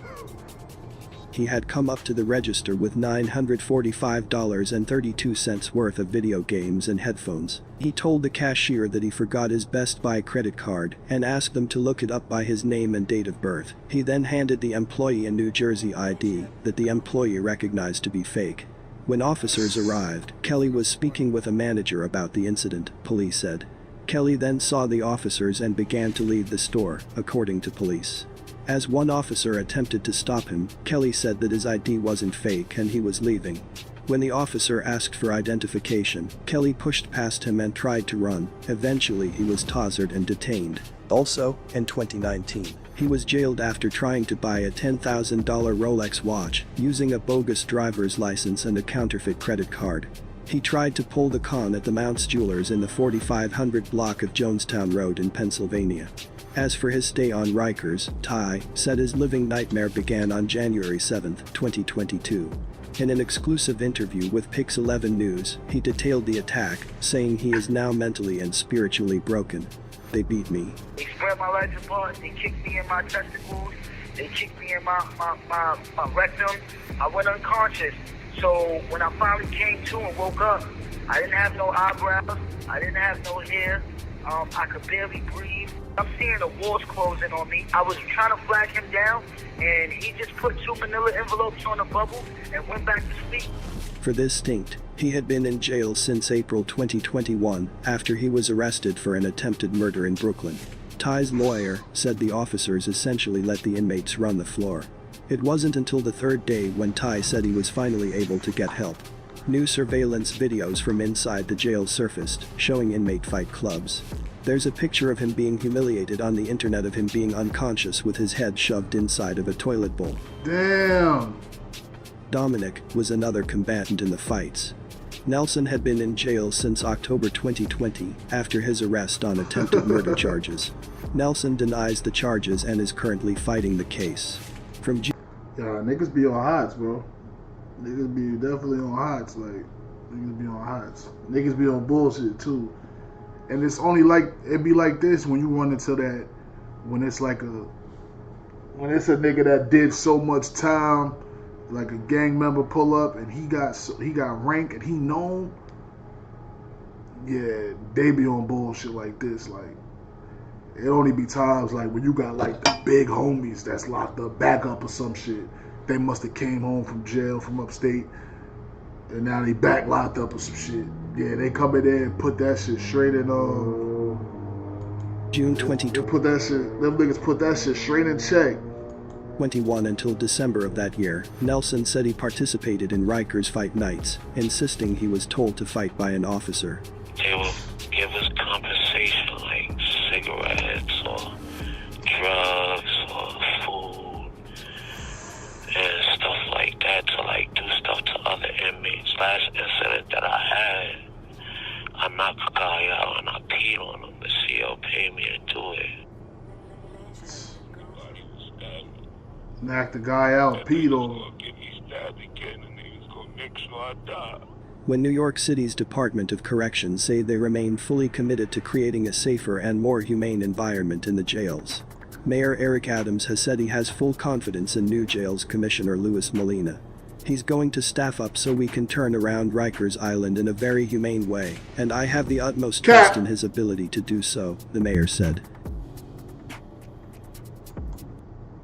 He had come up to the register with $945.32 worth of video games and headphones. He told the cashier that he forgot his Best Buy credit card and asked them to look it up by his name and date of birth. He then handed the employee a New Jersey ID that the employee recognized to be fake. When officers arrived, Kelly was speaking with a manager about the incident, police said. Kelly then saw the officers and began to leave the store, according to police. As one officer attempted to stop him, Kelly said that his ID wasn't fake and he was leaving. When the officer asked for identification, Kelly pushed past him and tried to run. Eventually he was tasered and detained. Also, in 2019, he was jailed after trying to buy a $10,000 Rolex watch using a bogus driver's license and a counterfeit credit card. He tried to pull the con at the Mounts Jewelers in the 4500 block of Jonestown Road in Pennsylvania. As for his stay on Rikers, Ty said his living nightmare began on January 7, 2022. In an exclusive interview with Pix 11 News, he detailed the attack, saying he is now mentally and spiritually broken. They beat me. They spread my legs apart, they kicked me in my testicles, they kicked me in my rectum. I went unconscious. So when I finally came to and woke up, I didn't have no eyebrows, I didn't have no hair, I could barely breathe. I'm seeing the walls closing on me. I was trying to flag him down, and he just put 2 manila envelopes on a bubble and went back to sleep. For this stint, he had been in jail since April 2021 after he was arrested for an attempted murder in Brooklyn. Ty's lawyer said the officers essentially let the inmates run the floor. It wasn't until the third day when Ty said he was finally able to get help. New surveillance videos from inside the jail surfaced, showing inmate fight clubs. There's a picture of him being humiliated on the internet of him being unconscious with his head shoved inside of a toilet bowl. Damn! Dominic was another combatant in the fights. Nelson had been in jail since October 2020 after his arrest on attempted murder charges. Nelson denies the charges and is currently fighting the case. From Yeah, niggas be on hots, bro. Niggas be definitely on hots, like, niggas be on hots. Niggas be on bullshit, too. And it's only like, it be like this when you run into that, when it's a nigga that did so much time, like a gang member pull up and he got rank and he known, yeah, they be on bullshit like this, like, it only be times like when you got like the big homies that's locked up, back up or some shit. They must have came home from jail from upstate and now they back locked up or some shit. Yeah, they come in there and put that shit straight in June 2020. Them niggas put that shit straight in check. 21 until December of that year, Nelson said he participated in Rikers Fight Nights, insisting he was told to fight by an officer. They will give us compensation like cigarettes or drugs or food and stuff like that to like do stuff to other inmates. Last incident that I had, I knocked a guy out and I peed on him. The CO paid me to do it. Knocked the guy out, peed on him. When New York City's Department of Corrections say they remain fully committed to creating a safer and more humane environment in the jails. Mayor Eric Adams has said he has full confidence in new jails Commissioner Louis Molina. He's going to staff up so we can turn around Rikers Island in a very humane way, and I have the utmost trust in his ability to do so, the mayor said.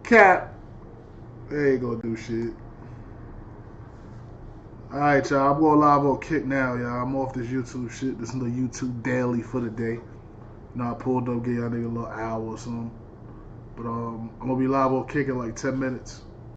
Cap. They ain't gonna do shit. Alright, y'all. I'm going live on Kick now, y'all. I'm off this YouTube shit. This is the YouTube daily for the day. You know, I pulled up, gave y'all nigga a little hour or something. But I'm gonna be live on Kick in like 10 minutes.